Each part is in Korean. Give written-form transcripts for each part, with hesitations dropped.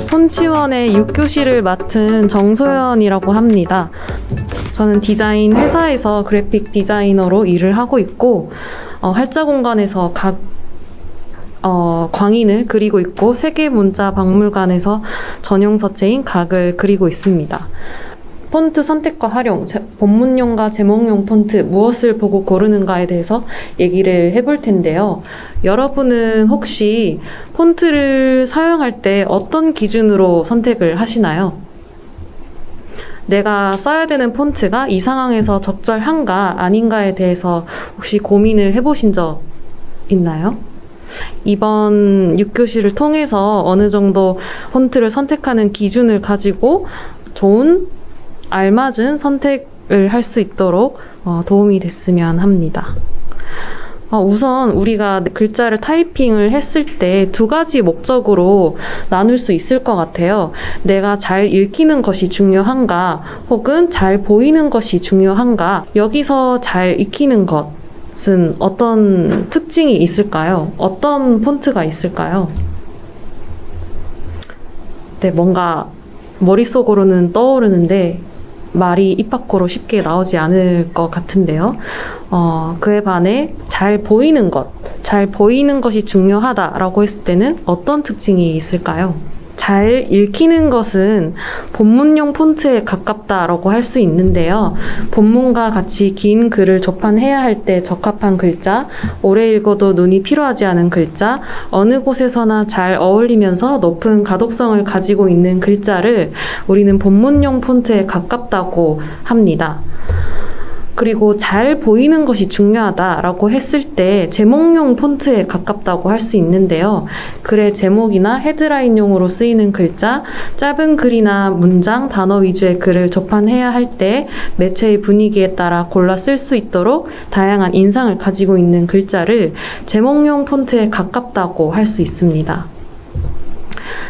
폰치원의 6교시를 맡은 정소연이라고 합니다. 저는 디자인 회사에서 그래픽 디자이너로 일을 하고 있고 활자공간에서 광인을 그리고 있고 세계문자박물관에서 전용 서체인 각을 그리고 있습니다. 폰트 선택과 활용, 본문용과 제목용 폰트 무엇을 보고 고르는가에 대해서 얘기를 해볼 텐데요. 여러분은 혹시 폰트를 사용할 때 어떤 기준으로 선택을 하시나요? 내가 써야 되는 폰트가 이 상황에서 적절한가 아닌가에 대해서 혹시 고민을 해보신 적 있나요? 이번 6교시를 통해서 어느 정도 폰트를 선택하는 기준을 가지고 좋은 알맞은 선택을 할 수 있도록 도움이 됐으면 합니다. 우선 우리가 글자를 타이핑을 했을 때 두 가지 목적으로 나눌 수 있을 것 같아요. 내가 잘 읽히는 것이 중요한가 혹은 잘 보이는 것이 중요한가. 여기서 잘 익히는 것은 어떤 특징이 있을까요? 어떤 폰트가 있을까요? 네, 뭔가 머릿속으로는 떠오르는데 말이 입 밖으로 쉽게 나오지 않을 것 같은데요. 그에 반해 잘 보이는 것이 중요하다라고 했을 때는 어떤 특징이 있을까요? 잘 읽히는 것은 본문용 폰트에 가깝다라고 할 수 있는데요. 본문과 같이 긴 글을 접한해야 할 때 적합한 글자, 오래 읽어도 눈이 피로하지 않은 글자, 어느 곳에서나 잘 어울리면서 높은 가독성을 가지고 있는 글자를 우리는 본문용 폰트에 가깝다고 합니다. 그리고 잘 보이는 것이 중요하다라고 했을 때 제목용 폰트에 가깝다고 할 수 있는데요. 글의 제목이나 헤드라인용으로 쓰이는 글자, 짧은 글이나 문장, 단어 위주의 글을 접한해야 할 때 매체의 분위기에 따라 골라 쓸 수 있도록 다양한 인상을 가지고 있는 글자를 제목용 폰트에 가깝다고 할 수 있습니다.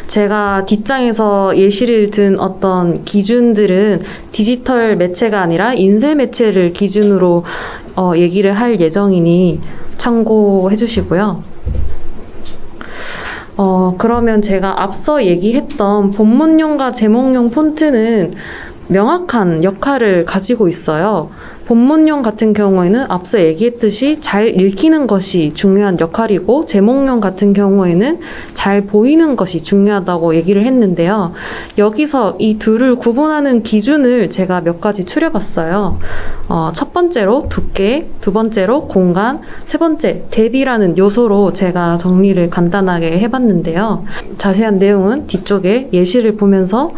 제가 뒷장에서 예시를 든 어떤 기준들은 디지털 매체가 아니라 인쇄 매체를 기준으로 얘기를 할 예정이니 참고해 주시고요. 그러면 제가 앞서 얘기했던 본문용과 제목용 폰트는 명확한 역할을 가지고 있어요. 본문용 같은 경우에는 앞서 얘기했듯이 잘 읽히는 것이 중요한 역할이고 제목용 같은 경우에는 잘 보이는 것이 중요하다고 얘기를 했는데요. 여기서 이 둘을 구분하는 기준을 제가 몇 가지 추려봤어요. 첫 번째로 두께, 두 번째로 공간, 세 번째 대비라는 요소로 제가 정리를 간단하게 해봤는데요. 자세한 내용은 뒤쪽에 예시를 보면서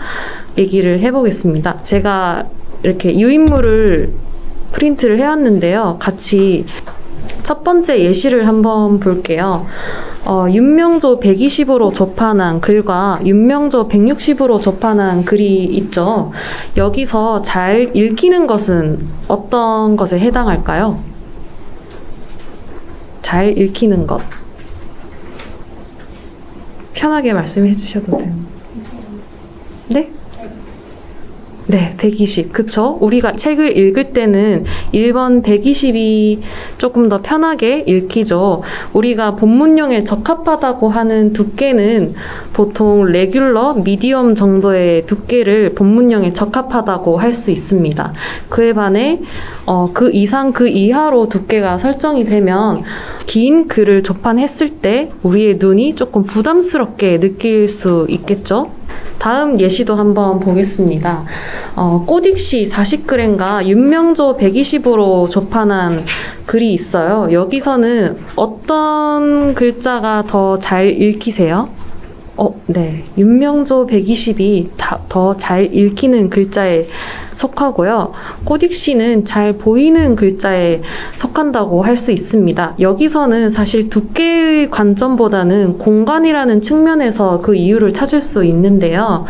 얘기를 해보겠습니다. 제가 이렇게 유인물을 프린트를 해왔는데요. 같이 첫 번째 예시를 한번 볼게요. 윤명조 120으로 접한한 글과 윤명조 160으로 접한한 글이 있죠. 여기서 잘 읽히는 것은 어떤 것에 해당할까요? 잘 읽히는 것. 편하게 말씀해 주셔도 돼요. 네? 네, 120. 그쵸? 우리가 책을 읽을 때는 1번 120이 조금 더 편하게 읽히죠. 우리가 본문용에 적합하다고 하는 두께는 보통 레귤러, 미디엄 정도의 두께를 본문용에 적합하다고 할 수 있습니다. 그에 반해 그 이상, 그 이하로 두께가 설정이 되면 긴 글을 접한했을 때 우리의 눈이 조금 부담스럽게 느낄 수 있겠죠? 다음 예시도 한번 보겠습니다. 꼬딕시 40g과 윤명조 120으로 접한한 글이 있어요. 여기서는 어떤 글자가 더 잘 읽히세요? 네. 윤명조 120이 더 잘 읽히는 글자에 속하고요. 꼬딕시는 잘 보이는 글자에 속한다고 할 수 있습니다. 여기서는 사실 두께의 관점보다는 공간이라는 측면에서 그 이유를 찾을 수 있는데요.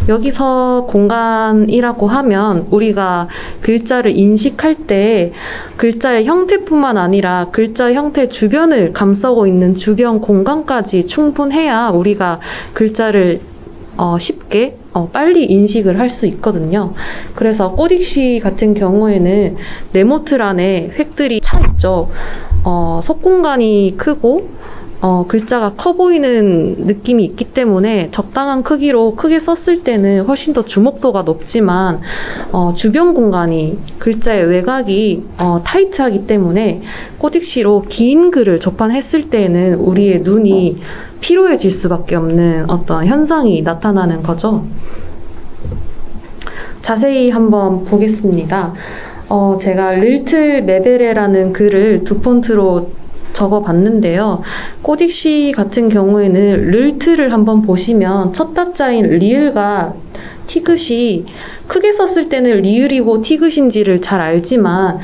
여기서 공간이라고 하면 우리가 글자를 인식할 때 글자의 형태뿐만 아니라 글자 형태 주변을 감싸고 있는 주변 공간까지 충분해야 우리가 글자를 쉽게 빨리 인식을 할 수 있거든요. 그래서 꼬딕시 같은 경우에는 네모틀 안에 획들이 차 있죠. 속공간이 크고 글자가 커 보이는 느낌이 있기 때문에 적당한 크기로 크게 썼을 때는 훨씬 더 주목도가 높지만 주변 공간이 글자의 외곽이 타이트하기 때문에 꼬딕시로 긴 글을 접한했을 때는 우리의 눈이 피로해질 수밖에 없는 어떤 현상이 나타나는 거죠. 자세히 한번 보겠습니다. 제가 릴틀 메베레라는 글을 두 폰트로 적어봤는데요. 꼬딕시 같은 경우에는 릴틀을 한번 보시면 첫 자자인 리을과 티귿이 크게 썼을 때는 리을이고 티귿인지를 잘 알지만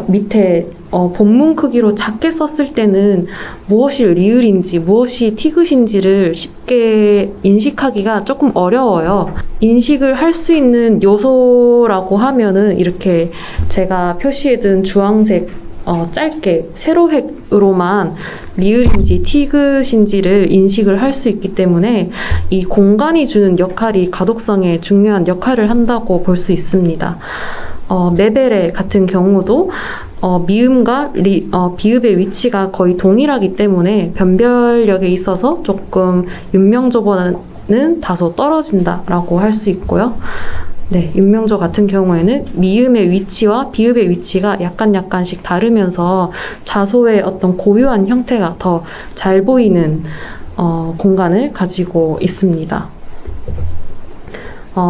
밑에 본문 크기로 작게 썼을 때는 무엇이 리을인지 무엇이 티귿인지를 쉽게 인식하기가 조금 어려워요. 인식을 할 수 있는 요소라고 하면은 이렇게 제가 표시해둔 주황색 짧게 세로획으로만 리을인지 티귿인지를 인식을 할 수 있기 때문에 이 공간이 주는 역할이 가독성에 중요한 역할을 한다고 볼 수 있습니다. 메베레 같은 경우도 미음과 비읍의 위치가 거의 동일하기 때문에 변별력에 있어서 조금 윤명조보다는 다소 떨어진다라고 할 수 있고요. 네, 윤명조 같은 경우에는 미음의 위치와 비읍의 위치가 약간씩 다르면서 자소의 어떤 고유한 형태가 더 잘 보이는 공간을 가지고 있습니다.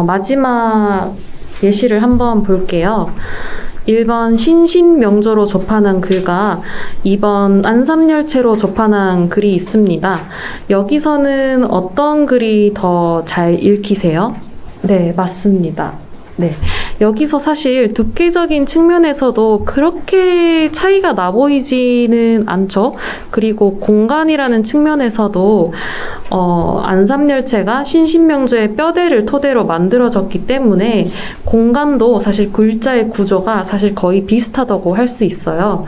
마지막 예시를 한번 볼게요. 1번 신신명조로 접한한 글과 2번 안삼열체로 접한한 글이 있습니다. 여기서는 어떤 글이 더 잘 읽히세요? 네, 맞습니다. 네. 여기서 사실 두께적인 측면에서도 그렇게 차이가 나 보이지는 않죠. 그리고 공간이라는 측면에서도 안삼열체가 신신명조의 뼈대를 토대로 만들어졌기 때문에 공간도 사실 글자의 구조가 사실 거의 비슷하다고 할 수 있어요.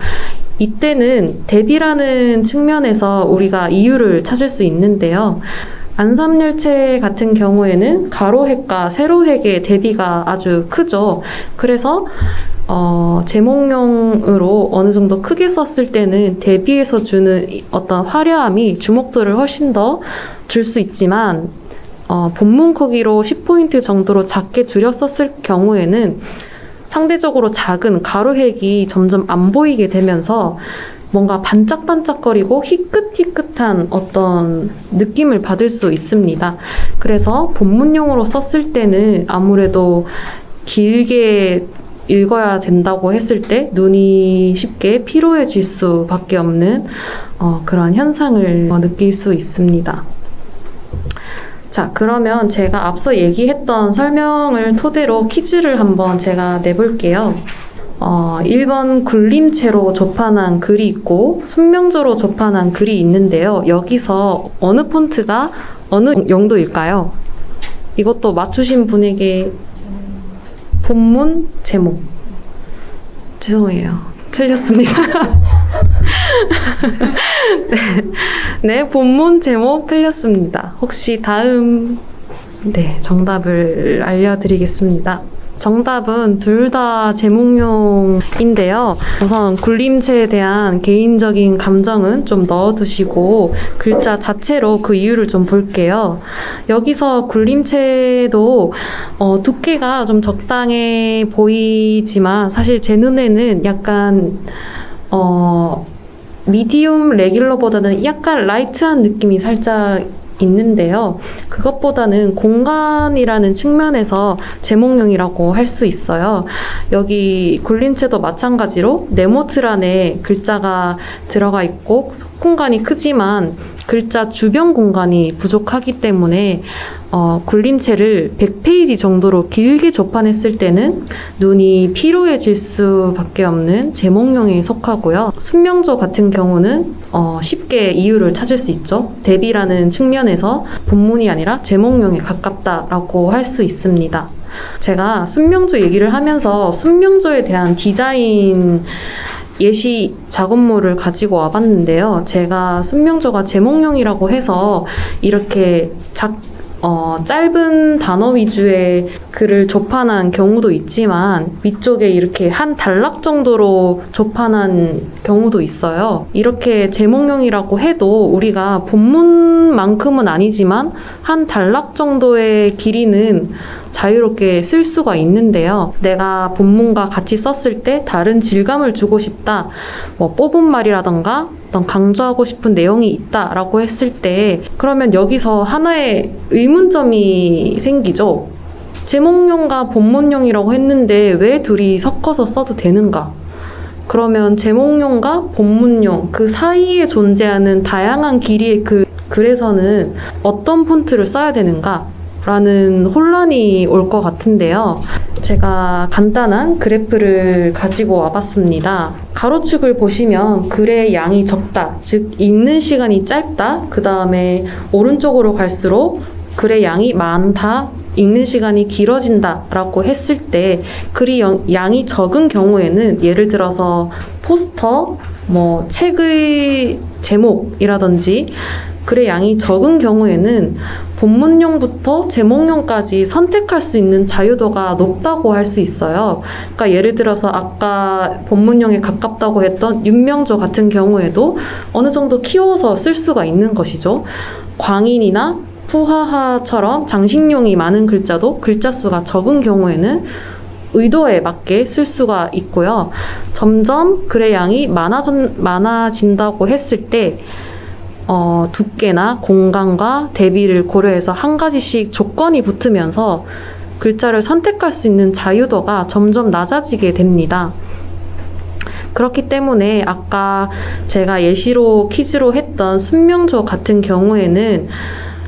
이때는 대비라는 측면에서 우리가 이유를 찾을 수 있는데요. 안삼열체 같은 경우에는 가로획과 세로획의 대비가 아주 크죠. 그래서 제목용으로 어느 정도 크게 썼을 때는 대비에서 주는 어떤 화려함이 주목도를 훨씬 더 줄 수 있지만 본문 크기로 10포인트 정도로 작게 줄여 썼을 경우에는 상대적으로 작은 가로획이 점점 안 보이게 되면서 뭔가 반짝반짝거리고 희끗희끗한 어떤 느낌을 받을 수 있습니다. 그래서 본문용으로 썼을 때는 아무래도 길게 읽어야 된다고 했을 때 눈이 쉽게 피로해질 수밖에 없는 그런 현상을 느낄 수 있습니다. 자, 그러면 제가 앞서 얘기했던 설명을 토대로 퀴즈를 한번 제가 내볼게요. 1번 굴림체로 접한한 글이 있고 순명조로 접한한 글이 있는데요. 여기서 어느 폰트가 어느 용도일까요? 이것도 맞추신 분에게 본문 제목. 죄송해요. 틀렸습니다. 네, 본문 제목 틀렸습니다. 혹시 다음 정답을 알려드리겠습니다. 정답은 둘 다 제목용인데요. 우선 굴림체에 대한 개인적인 감정은 좀 넣어두시고 글자 자체로 그 이유를 좀 볼게요. 여기서 굴림체도 두께가 좀 적당해 보이지만 사실 제 눈에는 약간 미디움 레귤러보다는 약간 라이트한 느낌이 살짝 있는데요. 그것보다는 공간이라는 측면에서 제목용이라고 할 수 있어요. 여기 굴림체도 마찬가지로 네모틀 안에 글자가 들어가 있고 공간이 크지만 글자 주변 공간이 부족하기 때문에 굴림체를 100페이지 정도로 길게 접한했을 때는 눈이 피로해질 수밖에 없는 제목용에 속하고요. 순명조 같은 경우는 쉽게 이유를 찾을 수 있죠. 대비라는 측면에서 본문이 아니라 제목용에 가깝다라고 할 수 있습니다. 제가 순명조 얘기를 하면서 순명조에 대한 디자인 예시 작업물을 가지고 와봤는데요. 제가 순명조가 제목용이라고 해서 이렇게 짧은 단어 위주의 글을 조판한 경우도 있지만 위쪽에 이렇게 한 단락 정도로 조판한 경우도 있어요. 이렇게 제목용이라고 해도 우리가 본문만큼은 아니지만 한 단락 정도의 길이는 자유롭게 쓸 수가 있는데요. 내가 본문과 같이 썼을 때 다른 질감을 주고 싶다, 뽑은 말이라던가 어떤 강조하고 싶은 내용이 있다라고 했을 때 그러면 여기서 하나의 의문점이 생기죠. 제목용과 본문용이라고 했는데 왜 둘이 섞어서 써도 되는가? 그러면 제목용과 본문용 그 사이에 존재하는 다양한 길이의 그 글에서는 어떤 폰트를 써야 되는가? 라는 혼란이 올 것 같은데요. 제가 간단한 그래프를 가지고 와봤습니다. 가로축을 보시면 글의 양이 적다, 즉 읽는 시간이 짧다, 그 다음에 오른쪽으로 갈수록 글의 양이 많다, 읽는 시간이 길어진다 라고 했을 때 글이 양이 적은 경우에는 예를 들어서 포스터, 책의 제목이라든지 글의 양이 적은 경우에는 본문용부터 제목용까지 선택할 수 있는 자유도가 높다고 할 수 있어요. 그러니까 예를 들어서 아까 본문용에 가깝다고 했던 윤명조 같은 경우에도 어느 정도 키워서 쓸 수가 있는 것이죠. 광인이나 푸하하처럼 장식용이 많은 글자도 글자 수가 적은 경우에는 의도에 맞게 쓸 수가 있고요. 점점 글의 양이 많아진다고 했을 때 두께나 공간과 대비를 고려해서 한 가지씩 조건이 붙으면서 글자를 선택할 수 있는 자유도가 점점 낮아지게 됩니다. 그렇기 때문에 아까 제가 예시로 퀴즈로 했던 순명조 같은 경우에는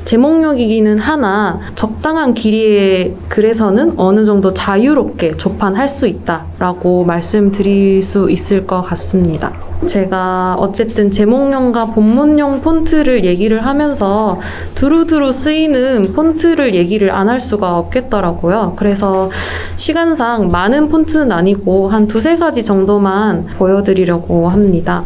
제목용이기는 하나 적당한 길이의 글에서는 어느 정도 자유롭게 조판할 수 있다라고 말씀드릴 수 있을 것 같습니다. 제가 어쨌든 제목용과 본문용 폰트를 얘기를 하면서 두루두루 쓰이는 폰트를 얘기를 안 할 수가 없겠더라고요. 그래서 시간상 많은 폰트는 아니고 한 2-3가지 정도만 보여드리려고 합니다.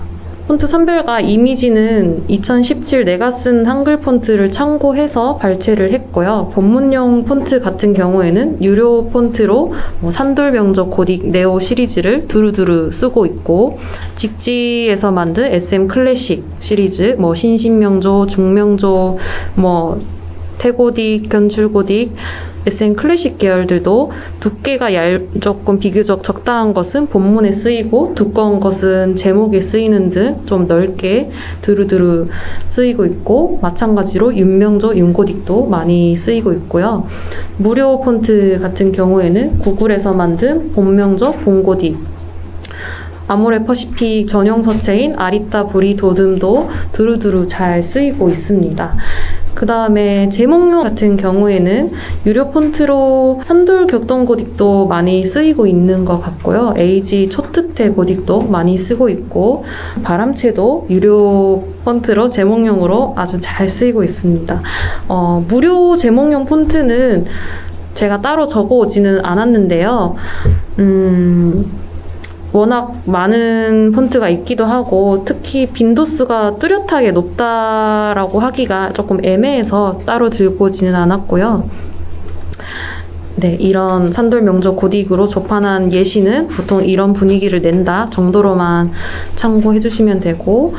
폰트 선별과 이미지는 2017 내가 쓴 한글 폰트를 참고해서 발췌를 했고요. 본문용 폰트 같은 경우에는 유료 폰트로 산돌명조 고딕 네오 시리즈를 두루두루 쓰고 있고 직지에서 만든 SM 클래식 시리즈, 신신명조, 중명조, 태고딕, 견출고딕, SM 클래식 계열들도 두께가 조금 비교적 적당한 것은 본문에 쓰이고 두꺼운 것은 제목에 쓰이는 등 좀 넓게 두루두루 쓰이고 있고 마찬가지로 윤명조, 윤고딕도 많이 쓰이고 있고요. 무료 폰트 같은 경우에는 구글에서 만든 본명조, 본고딕, 아모레 퍼시픽 전용 서체인 아리따 브리 도듬도 두루두루 잘 쓰이고 있습니다. 그 다음에 제목용 같은 경우에는 유료 폰트로 산돌 격동 고딕도 많이 쓰이고 있는 것 같고요. 에이지 초특태 고딕도 많이 쓰고 있고 바람체도 유료 폰트로 제목용으로 아주 잘 쓰이고 있습니다. 무료 제목용 폰트는 제가 따로 적어오지는 않았는데요. 워낙 많은 폰트가 있기도 하고 특히 빈도수가 뚜렷하게 높다라고 하기가 조금 애매해서 따로 들고 오지는 않았고요. 네, 이런 산돌명조 고딕으로 조판한 예시는 보통 이런 분위기를 낸다 정도로만 참고해 주시면 되고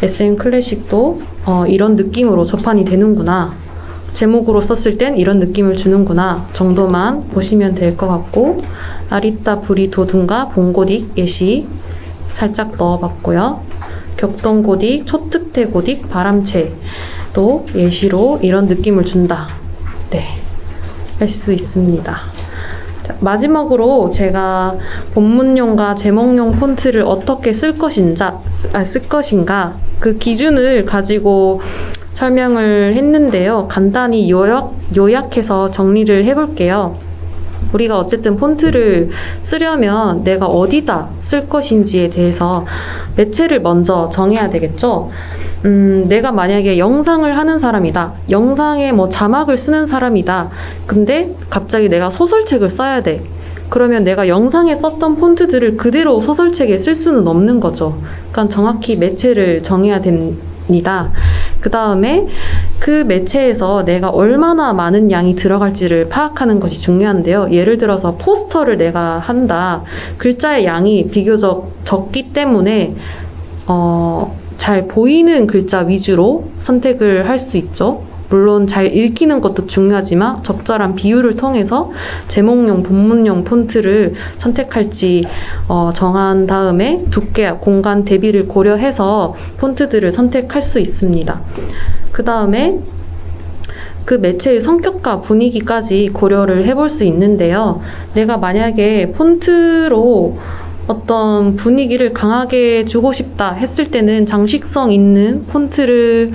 SM 클래식도 이런 느낌으로 조판이 되는구나, 제목으로 썼을 땐 이런 느낌을 주는구나 정도만 보시면 될 것 같고 아리따 브리 도둠과 본고딕 예시 살짝 넣어봤고요. 격동고딕, 초특태 고딕, 바람체도 예시로 이런 느낌을 준다. 네, 할 수 있습니다. 자, 마지막으로 제가 본문용과 제목용 폰트를 어떻게 쓸 것인가 그 기준을 가지고 설명을 했는데요. 간단히 요약해서 정리를 해볼게요. 우리가 어쨌든 폰트를 쓰려면 내가 어디다 쓸 것인지에 대해서 매체를 먼저 정해야 되겠죠. 내가 만약에 영상을 하는 사람이다. 영상에 자막을 쓰는 사람이다. 근데 갑자기 내가 소설책을 써야 돼. 그러면 내가 영상에 썼던 폰트들을 그대로 소설책에 쓸 수는 없는 거죠. 그러니까 정확히 매체를 정해야 됩니다. 그 다음에 그 매체에서 내가 얼마나 많은 양이 들어갈지를 파악하는 것이 중요한데요. 예를 들어서 포스터를 내가 한다. 글자의 양이 비교적 적기 때문에 잘 보이는 글자 위주로 선택을 할 수 있죠. 물론 잘 읽히는 것도 중요하지만 적절한 비율을 통해서 제목용, 본문용 폰트를 선택할지 정한 다음에 두께, 공간 대비를 고려해서 폰트들을 선택할 수 있습니다. 그 다음에 그 매체의 성격과 분위기까지 고려를 해볼 수 있는데요. 내가 만약에 폰트로 어떤 분위기를 강하게 주고 싶다 했을 때는 장식성 있는 폰트를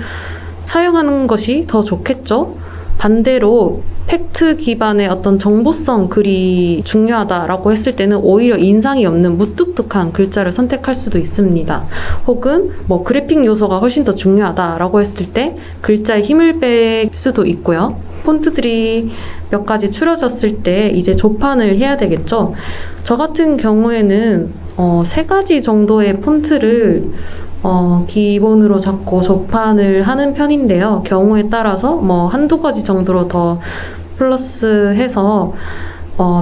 사용하는 것이 더 좋겠죠. 반대로 팩트 기반의 어떤 정보성 글이 중요하다라고 했을 때는 오히려 인상이 없는 무뚝뚝한 글자를 선택할 수도 있습니다. 혹은 뭐 그래픽 요소가 훨씬 더 중요하다라고 했을 때 글자에 힘을 뺄 수도 있고요. 폰트들이 몇 가지 추려졌을 때 이제 조판을 해야 되겠죠. 저 같은 경우에는 3가지 정도의 폰트를 기본으로 잡고 조판을 하는 편인데요. 경우에 따라서 뭐 한두 가지 정도로 더 플러스해서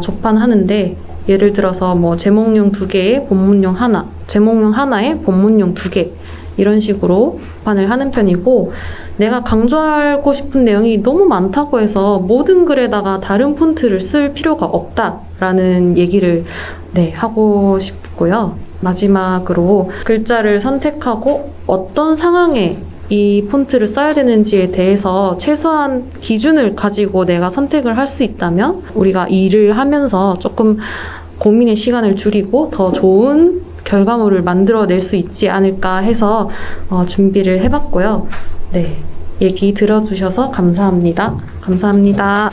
조판하는데, 예를 들어서 뭐 제목용 2개에 본문용 하나, 제목용 하나에 본문용 2개, 이런 식으로 조판을 하는 편이고, 내가 강조하고 싶은 내용이 너무 많다고 해서 모든 글에다가 다른 폰트를 쓸 필요가 없다라는 얘기를 하고 싶고요. 마지막으로 글자를 선택하고 어떤 상황에 이 폰트를 써야 되는지에 대해서 최소한 기준을 가지고 내가 선택을 할 수 있다면 우리가 일을 하면서 조금 고민의 시간을 줄이고 더 좋은 결과물을 만들어낼 수 있지 않을까 해서 준비를 해봤고요. 네, 얘기 들어주셔서 감사합니다. 감사합니다.